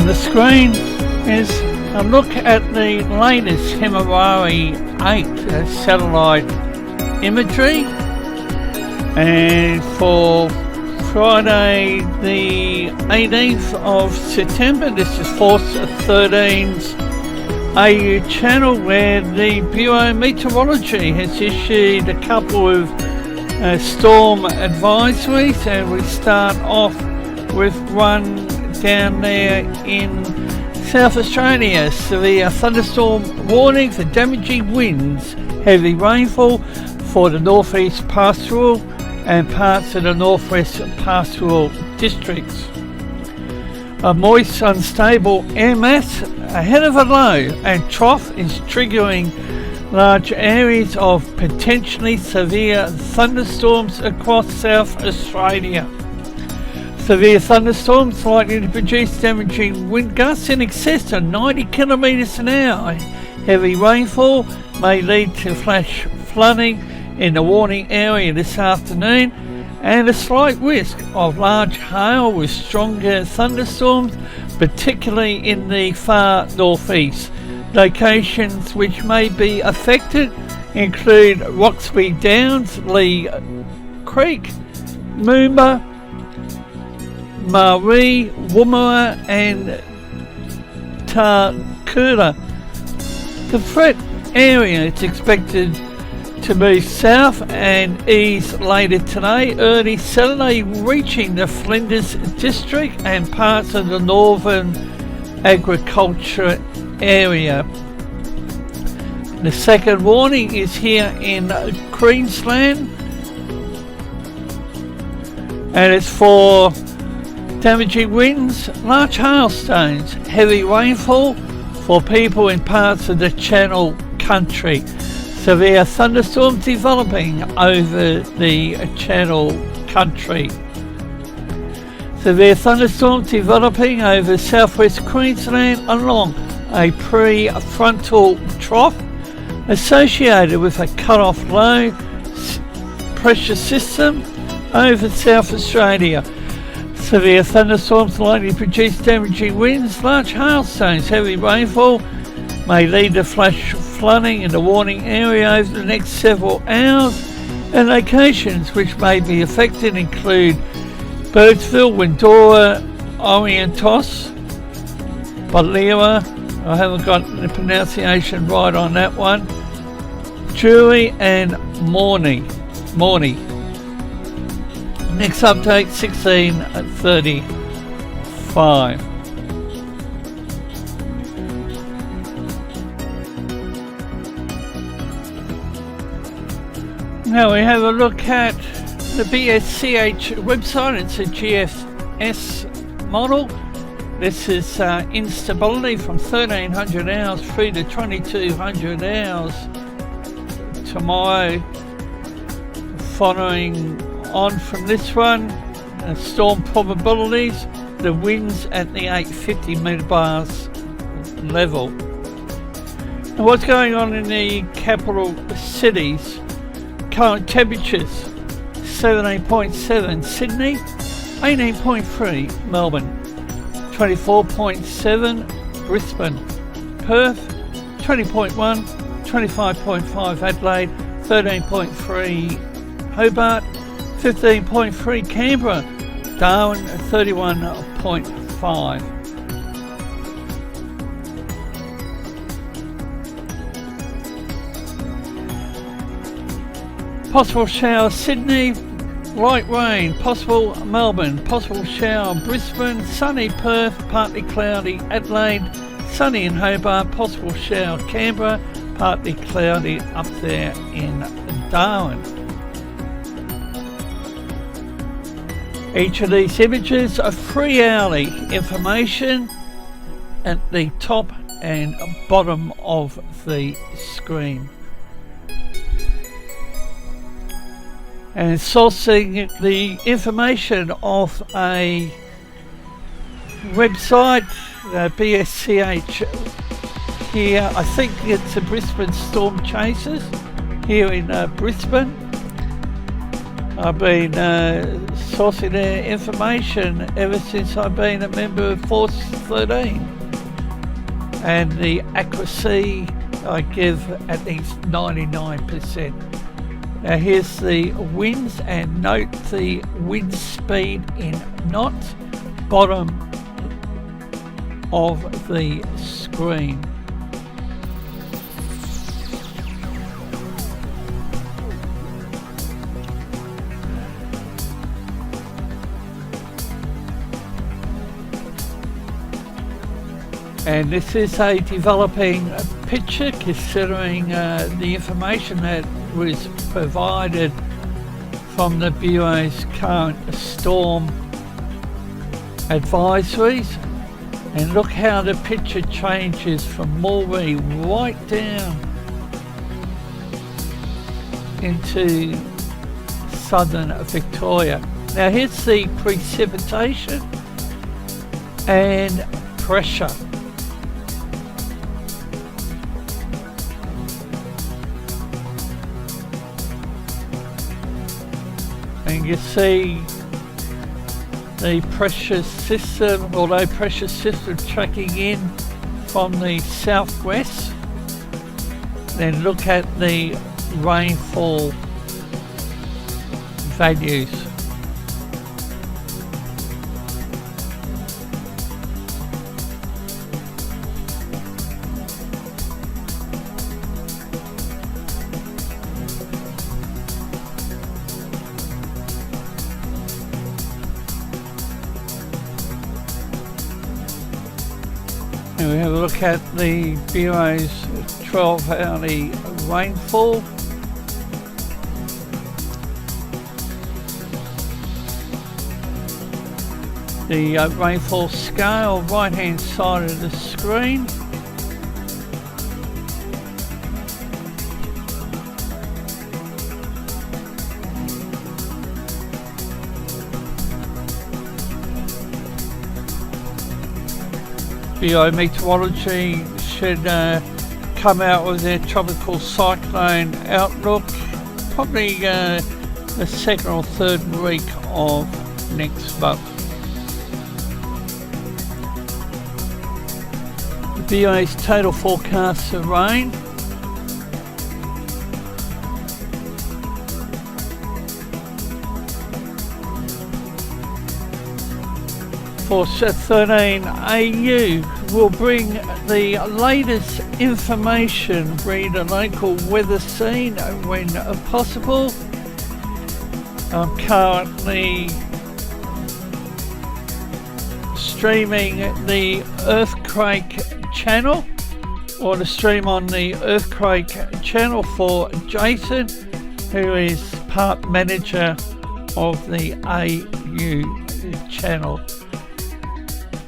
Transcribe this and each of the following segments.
On the screen is a look at the latest Marree 8 satellite imagery, and for Friday the 18th of September, this is Force 13's AU channel, where the Bureau of Meteorology has issued a couple of storm advisories, and we start off with one down there in South Australia. Severe thunderstorm warnings and damaging winds, heavy rainfall for the northeast pastoral and parts of the northwest pastoral districts. A moist, unstable air mass ahead of a low and trough is triggering large areas of potentially severe thunderstorms across South Australia. Severe thunderstorms likely to produce damaging wind gusts in excess of 90 kilometres an hour. Heavy rainfall may lead to flash flooding in the warning area this afternoon, and a slight risk of large hail with stronger thunderstorms, particularly in the far northeast. Locations which may be affected include Roxby Downs, Leigh Creek, Moomba, Marree, Woomera and Tarcoola. The threat area is expected to move south and east later today, early Saturday, reaching the Flinders district and parts of the northern agriculture area. The second warning is here in Queensland, and it's for damaging winds, large hailstones, heavy rainfall for people in parts of the Channel country. Severe thunderstorms developing over the Channel country. Severe thunderstorms developing over southwest Queensland along a pre-frontal trough associated with a cut-off low pressure system over South Australia. Severe thunderstorms likely to produce damaging winds, large hailstones, heavy rainfall may lead to flash flooding in the warning area over the next several hours, and locations which may be affected include Birdsville, Windora, Orientos, Bolera, I haven't got the pronunciation right on that one, Jury and Morney. Next update 16:35. Now we have a look at the BSCH website. It's a GFS model. This is instability from 1300 hours through to 2200 hours tomorrow. Following on from this one, storm probabilities, the winds at the 850 millibars level. Now what's going on in the capital cities? Current temperatures 17.7 Sydney, 18.3 Melbourne, 24.7 Brisbane, Perth 20.1, 25.5 Adelaide, 13.3 Hobart, 15.3 Canberra, Darwin 31.5. Possible shower Sydney, light rain, possible Melbourne, possible shower Brisbane, sunny Perth, partly cloudy Adelaide, sunny in Hobart, possible shower Canberra, partly cloudy up there in Darwin. Each of these images are free hourly information at the top and bottom of the screen. And sourcing the information off a website, BSCH here, I think it's the Brisbane Storm Chasers here in Brisbane. I've been sourcing their information ever since I've been a member of Force 13, and the accuracy I give at least 99%. Now here's the winds, and note the wind speed in knots, bottom of the screen. And this is a developing picture considering the information that was provided from the Bureau's current storm advisories. And look how the picture changes from Marree right down into southern Victoria. Now here's the precipitation and pressure. And you see the pressure system, tracking in from the southwest. Then look at the rainfall values. And we have a look at the Bureau's 12-hourly rainfall. The rainfall scale, right hand side of the screen. Bureau of Meteorology should come out with their tropical cyclone outlook probably the second or third week of next month. The Bureau's total forecast of rain. Force 13 AU will bring the latest information, read a local weather scene when possible. I'm currently streaming the earthquake channel, or to stream on the earthquake channel for Jason, who is part manager of the AU channel.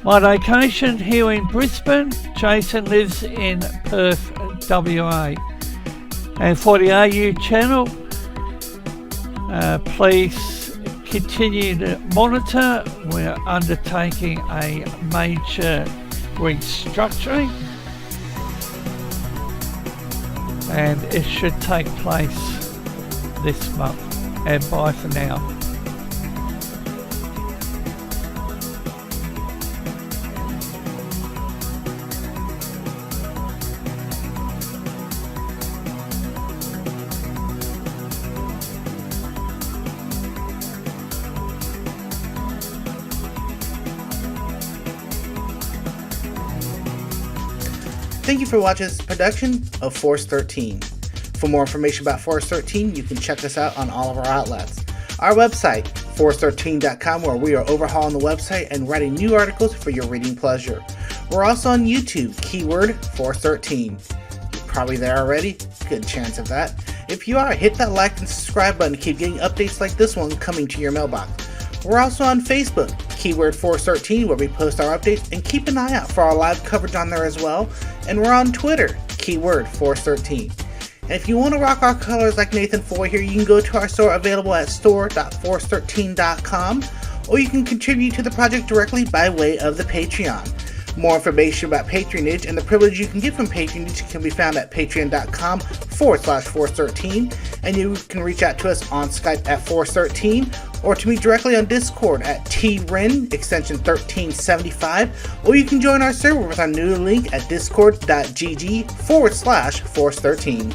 My location here in Brisbane. Jason lives in Perth, WA. And for the AU channel, please continue to monitor. We're undertaking a major restructuring, and it should take place this month. And bye for now. Thank you for watching this production of Force 13. For more information about Force 13, you can check us out on all of our outlets. Our website, ForceForcethirteenAustralia.com, where we are overhauling the website and writing new articles for your reading pleasure. We're also on YouTube, keyword Force 13. You're probably there already, good chance of that. If you are, hit that like and subscribe button to keep getting updates like this one coming to your mailbox. We're also on Facebook, keyword Force 13, where we post our updates, and keep an eye out for our live coverage on there as well. And we're on Twitter, keyword Force 13. And if you want to rock our colors like Nathan Foy here, you can go to our store available at store.force13.com, or you can contribute to the project directly by way of the Patreon. More information about patronage and the privilege you can get from patronage can be found at patreon.com/Force13, and you can reach out to us on Skype at Force13, or to me directly on Discord at TRIN extension 1375, or you can join our server with our new link at discord.gg/Force13.